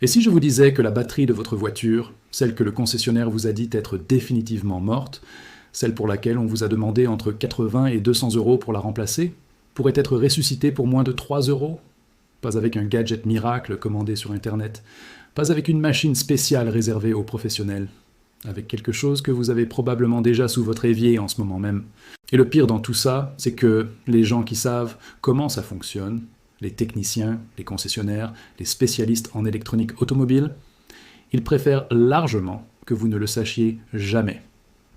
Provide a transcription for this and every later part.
Et si je vous disais que la batterie de votre voiture, celle que le concessionnaire vous a dit être définitivement morte, celle pour laquelle on vous a demandé entre 80 et 200 € pour la remplacer, pourrait être ressuscitée pour moins de 3 €? Pas avec un gadget miracle commandé sur Internet, pas avec une machine spéciale réservée aux professionnels, avec quelque chose que vous avez probablement déjà sous votre évier en ce moment même. Et le pire dans tout ça, c'est que les gens qui savent comment ça fonctionne, les techniciens, les concessionnaires, les spécialistes en électronique automobile, ils préfèrent largement que vous ne le sachiez jamais.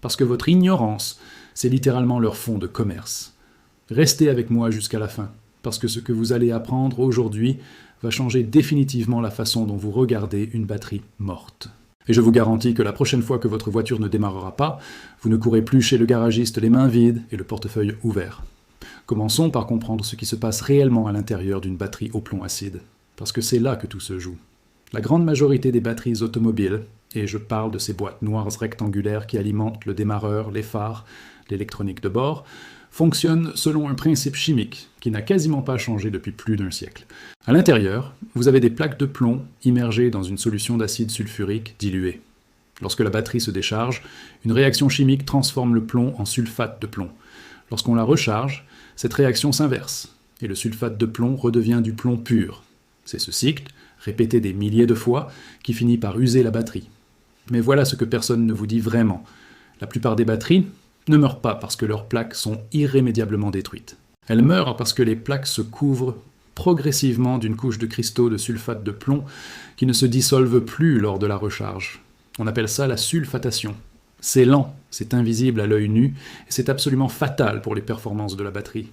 Parce que votre ignorance, c'est littéralement leur fonds de commerce. Restez avec moi jusqu'à la fin, parce que ce que vous allez apprendre aujourd'hui va changer définitivement la façon dont vous regardez une batterie morte. Et je vous garantis que la prochaine fois que votre voiture ne démarrera pas, vous ne courez plus chez le garagiste les mains vides et le portefeuille ouvert. Commençons par comprendre ce qui se passe réellement à l'intérieur d'une batterie au plomb acide, parce que c'est là que tout se joue. La grande majorité des batteries automobiles, et je parle de ces boîtes noires rectangulaires qui alimentent le démarreur, les phares, l'électronique de bord, fonctionnent selon un principe chimique qui n'a quasiment pas changé depuis plus d'un siècle. À l'intérieur, vous avez des plaques de plomb immergées dans une solution d'acide sulfurique diluée. Lorsque la batterie se décharge, une réaction chimique transforme le plomb en sulfate de plomb. Lorsqu'on la recharge, cette réaction s'inverse, et le sulfate de plomb redevient du plomb pur. C'est ce cycle, répété des milliers de fois, qui finit par user la batterie. Mais voilà ce que personne ne vous dit vraiment. La plupart des batteries ne meurent pas parce que leurs plaques sont irrémédiablement détruites. Elles meurent parce que les plaques se couvrent progressivement d'une couche de cristaux de sulfate de plomb qui ne se dissolvent plus lors de la recharge. On appelle ça la sulfatation. C'est lent, c'est invisible à l'œil nu, et c'est absolument fatal pour les performances de la batterie.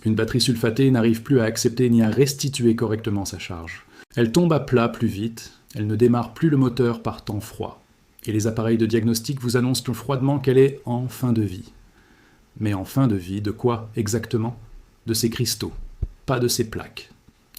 Une batterie sulfatée n'arrive plus à accepter ni à restituer correctement sa charge. Elle tombe à plat plus vite, elle ne démarre plus le moteur par temps froid. Et les appareils de diagnostic vous annoncent froidement qu'elle est en fin de vie. Mais en fin de vie, de quoi exactement? De ces cristaux, pas de ces plaques.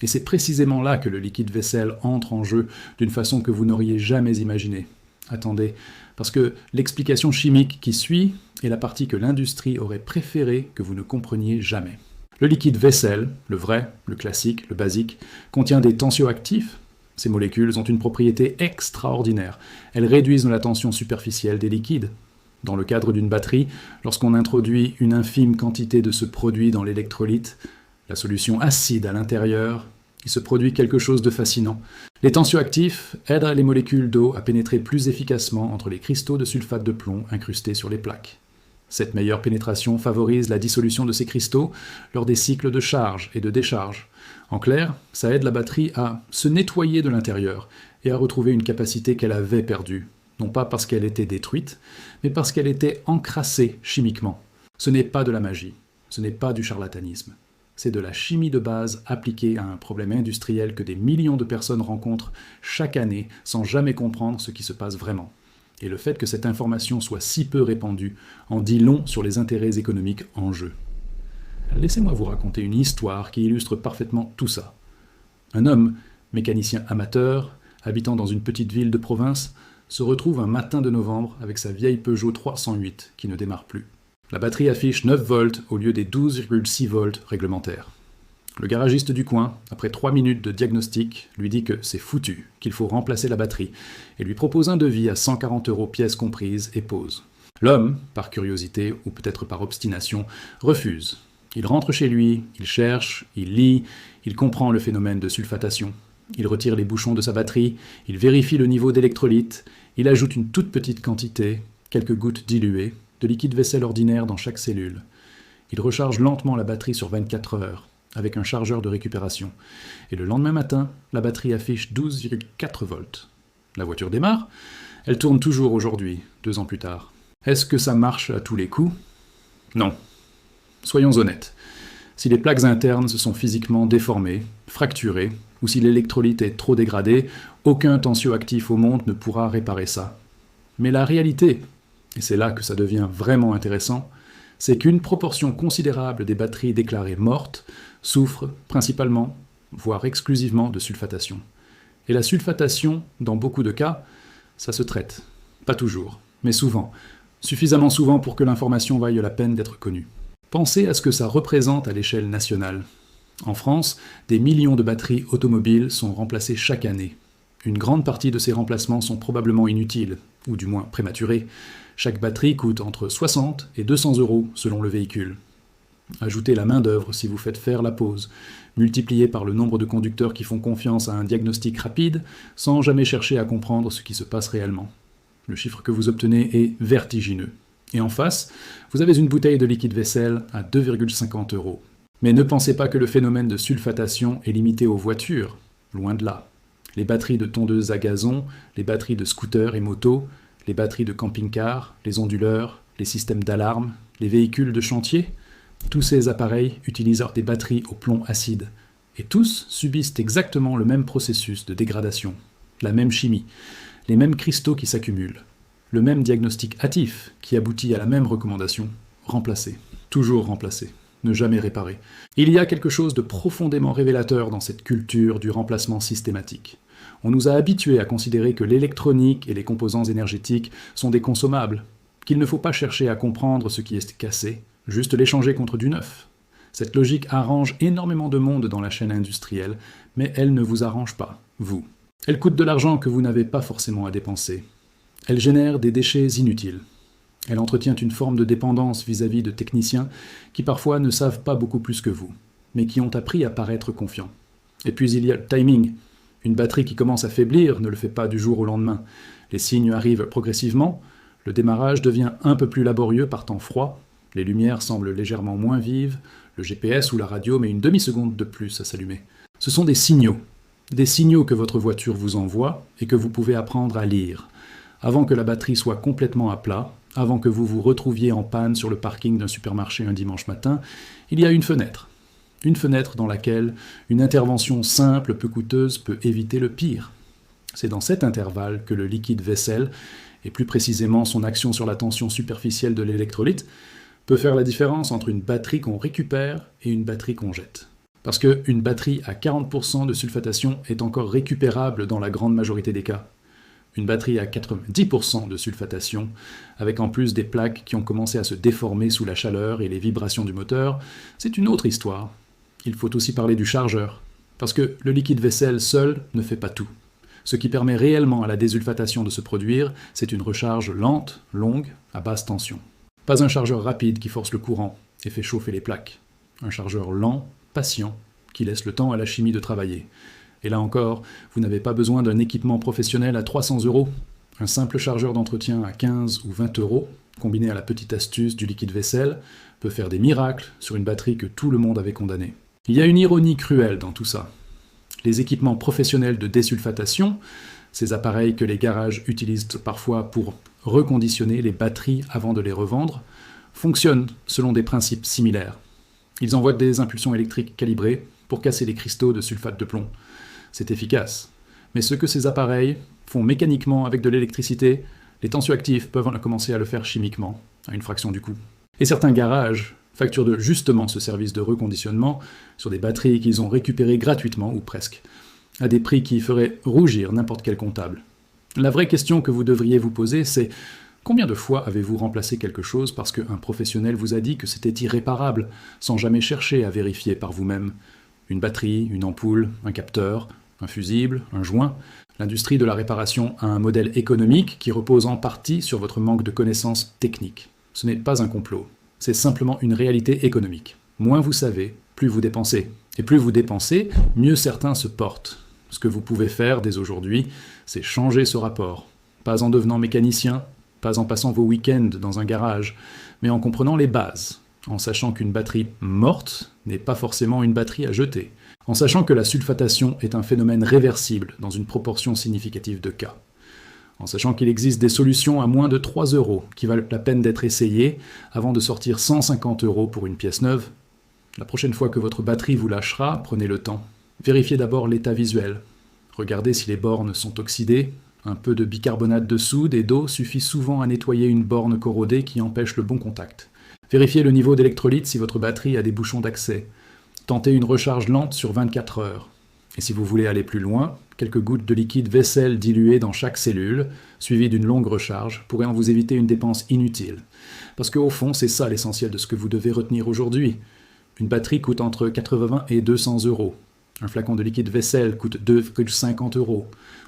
Et c'est précisément là que le liquide vaisselle entre en jeu d'une façon que vous n'auriez jamais imaginée. Attendez, parce que l'explication chimique qui suit est la partie que l'industrie aurait préféré que vous ne compreniez jamais. Le liquide vaisselle, le vrai, le classique, le basique, contient des tensioactifs. Ces molécules ont une propriété extraordinaire. Elles réduisent la tension superficielle des liquides. Dans le cadre d'une batterie, lorsqu'on introduit une infime quantité de ce produit dans l'électrolyte, la solution acide à l'intérieur, il se produit quelque chose de fascinant. Les tensioactifs aident les molécules d'eau à pénétrer plus efficacement entre les cristaux de sulfate de plomb incrustés sur les plaques. Cette meilleure pénétration favorise la dissolution de ces cristaux lors des cycles de charge et de décharge. En clair, ça aide la batterie à se nettoyer de l'intérieur et à retrouver une capacité qu'elle avait perdue, non pas parce qu'elle était détruite, mais parce qu'elle était encrassée chimiquement. Ce n'est pas de la magie, ce n'est pas du charlatanisme. C'est de la chimie de base appliquée à un problème industriel que des millions de personnes rencontrent chaque année sans jamais comprendre ce qui se passe vraiment. Et le fait que cette information soit si peu répandue en dit long sur les intérêts économiques en jeu. Laissez-moi vous raconter une histoire qui illustre parfaitement tout ça. Un homme, mécanicien amateur, habitant dans une petite ville de province, se retrouve un matin de novembre avec sa vieille Peugeot 308 qui ne démarre plus. La batterie affiche 9 volts au lieu des 12,6 volts réglementaires. Le garagiste du coin, après 3 minutes de diagnostic, lui dit que c'est foutu, qu'il faut remplacer la batterie, et lui propose un devis à 140 € pièces comprises et pause. L'homme, par curiosité ou peut-être par obstination, refuse. Il rentre chez lui, il cherche, il lit, il comprend le phénomène de sulfatation. Il retire les bouchons de sa batterie, il vérifie le niveau d'électrolyte, il ajoute une toute petite quantité, quelques gouttes diluées, de liquide vaisselle ordinaire dans chaque cellule. Il recharge lentement la batterie sur 24 heures, avec un chargeur de récupération. Et le lendemain matin, la batterie affiche 12,4 volts. La voiture démarre, elle tourne toujours aujourd'hui, 2 ans plus tard. Est-ce que ça marche à tous les coups? Non. Soyons honnêtes. Si les plaques internes se sont physiquement déformées, fracturées, ou si l'électrolyte est trop dégradé, aucun tensioactif au monde ne pourra réparer ça. Mais la réalité, et c'est là que ça devient vraiment intéressant, c'est qu'une proportion considérable des batteries déclarées mortes souffrent principalement, voire exclusivement, de sulfatation. Et la sulfatation, dans beaucoup de cas, ça se traite. Pas toujours, mais souvent. Suffisamment souvent pour que l'information vaille la peine d'être connue. Pensez à ce que ça représente à l'échelle nationale. En France, des millions de batteries automobiles sont remplacées chaque année. Une grande partie de ces remplacements sont probablement inutiles, ou du moins prématurés. Chaque batterie coûte entre 60 et 200 € selon le véhicule. Ajoutez la main-d'œuvre si vous faites faire la pause, multiplié par le nombre de conducteurs qui font confiance à un diagnostic rapide sans jamais chercher à comprendre ce qui se passe réellement. Le chiffre que vous obtenez est vertigineux. Et en face, vous avez une bouteille de liquide vaisselle à 2,50 €. Mais ne pensez pas que le phénomène de sulfatation est limité aux voitures, loin de là. Les batteries de tondeuses à gazon, les batteries de scooters et motos, les batteries de camping-cars, les onduleurs, les systèmes d'alarme, les véhicules de chantier, tous ces appareils utilisent des batteries au plomb acide. Et tous subissent exactement le même processus de dégradation, la même chimie, les mêmes cristaux qui s'accumulent, le même diagnostic hâtif qui aboutit à la même recommandation, remplacer, toujours remplacer, ne jamais réparer. Il y a quelque chose de profondément révélateur dans cette culture du remplacement systématique. On nous a habitués à considérer que l'électronique et les composants énergétiques sont des consommables, qu'il ne faut pas chercher à comprendre ce qui est cassé, juste l'échanger contre du neuf. Cette logique arrange énormément de monde dans la chaîne industrielle, mais elle ne vous arrange pas, vous. Elle coûte de l'argent que vous n'avez pas forcément à dépenser. Elle génère des déchets inutiles. Elle entretient une forme de dépendance vis-à-vis de techniciens qui parfois ne savent pas beaucoup plus que vous, mais qui ont appris à paraître confiants. Et puis il y a le timing. Une batterie qui commence à faiblir ne le fait pas du jour au lendemain. Les signes arrivent progressivement, le démarrage devient un peu plus laborieux par temps froid, les lumières semblent légèrement moins vives, le GPS ou la radio met une demi-seconde de plus à s'allumer. Ce sont des signaux que votre voiture vous envoie et que vous pouvez apprendre à lire. Avant que la batterie soit complètement à plat, avant que vous vous retrouviez en panne sur le parking d'un supermarché un dimanche matin, il y a une fenêtre. Une fenêtre dans laquelle une intervention simple, peu coûteuse, peut éviter le pire. C'est dans cet intervalle que le liquide vaisselle, et plus précisément son action sur la tension superficielle de l'électrolyte, peut faire la différence entre une batterie qu'on récupère et une batterie qu'on jette. Parce qu'une batterie à 40% de sulfatation est encore récupérable dans la grande majorité des cas. Une batterie à 90% de sulfatation, avec en plus des plaques qui ont commencé à se déformer sous la chaleur et les vibrations du moteur, c'est une autre histoire. Il faut aussi parler du chargeur, parce que le liquide vaisselle seul ne fait pas tout. Ce qui permet réellement à la désulfatation de se produire, c'est une recharge lente, longue, à basse tension. Pas un chargeur rapide qui force le courant et fait chauffer les plaques. Un chargeur lent, patient, qui laisse le temps à la chimie de travailler. Et là encore, vous n'avez pas besoin d'un équipement professionnel à 300 €. Un simple chargeur d'entretien à 15 ou 20 €, combiné à la petite astuce du liquide vaisselle, peut faire des miracles sur une batterie que tout le monde avait condamnée. Il y a une ironie cruelle dans tout ça. Les équipements professionnels de désulfatation, ces appareils que les garages utilisent parfois pour reconditionner les batteries avant de les revendre, fonctionnent selon des principes similaires. Ils envoient des impulsions électriques calibrées pour casser les cristaux de sulfate de plomb. C'est efficace. Mais ce que ces appareils font mécaniquement avec de l'électricité, les tensioactifs peuvent commencer à le faire chimiquement, à une fraction du coût. Et certains garages facturent justement ce service de reconditionnement sur des batteries qu'ils ont récupérées gratuitement, ou presque, à des prix qui feraient rougir n'importe quel comptable. La vraie question que vous devriez vous poser, c'est combien de fois avez-vous remplacé quelque chose parce qu'un professionnel vous a dit que c'était irréparable, sans jamais chercher à vérifier par vous-même? Une batterie, une ampoule, un capteur, un fusible, un joint. L'industrie de la réparation a un modèle économique qui repose en partie sur votre manque de connaissances techniques. Ce n'est pas un complot, c'est simplement une réalité économique. Moins vous savez, plus vous dépensez. Et plus vous dépensez, mieux certains se portent. Ce que vous pouvez faire dès aujourd'hui, c'est changer ce rapport. Pas en devenant mécanicien, pas en passant vos week-ends dans un garage, mais en comprenant les bases, en sachant qu'une batterie morte n'est pas forcément une batterie à jeter, en sachant que la sulfatation est un phénomène réversible dans une proportion significative de cas, en sachant qu'il existe des solutions à moins de 3 € qui valent la peine d'être essayées avant de sortir 150 € pour une pièce neuve. La prochaine fois que votre batterie vous lâchera, prenez le temps. Vérifiez d'abord l'état visuel. Regardez si les bornes sont oxydées. Un peu de bicarbonate de soude et d'eau suffit souvent à nettoyer une borne corrodée qui empêche le bon contact. Vérifiez le niveau d'électrolyte si votre batterie a des bouchons d'accès. Tentez une recharge lente sur 24 heures. Et si vous voulez aller plus loin, quelques gouttes de liquide vaisselle dilué dans chaque cellule, suivies d'une longue recharge, pourraient en vous éviter une dépense inutile. Parce qu'au fond, c'est ça l'essentiel de ce que vous devez retenir aujourd'hui. Une batterie coûte entre 80 et 200 €. Un flacon de liquide vaisselle coûte 2,50 €.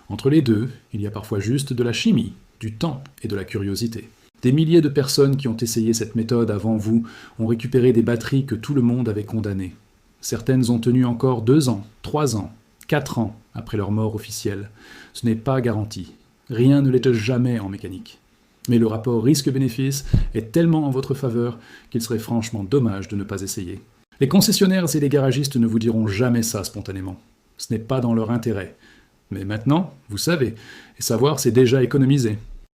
Entre les deux, il y a parfois juste de la chimie, du temps et de la curiosité. Des milliers de personnes qui ont essayé cette méthode avant vous ont récupéré des batteries que tout le monde avait condamnées. Certaines ont tenu encore 2 ans, 3 ans, 4 ans après leur mort officielle. Ce n'est pas garanti. Rien ne l'est jamais en mécanique. Mais le rapport risque-bénéfice est tellement en votre faveur qu'il serait franchement dommage de ne pas essayer. Les concessionnaires et les garagistes ne vous diront jamais ça spontanément. Ce n'est pas dans leur intérêt. Mais maintenant, vous savez, et savoir c'est déjà économiser.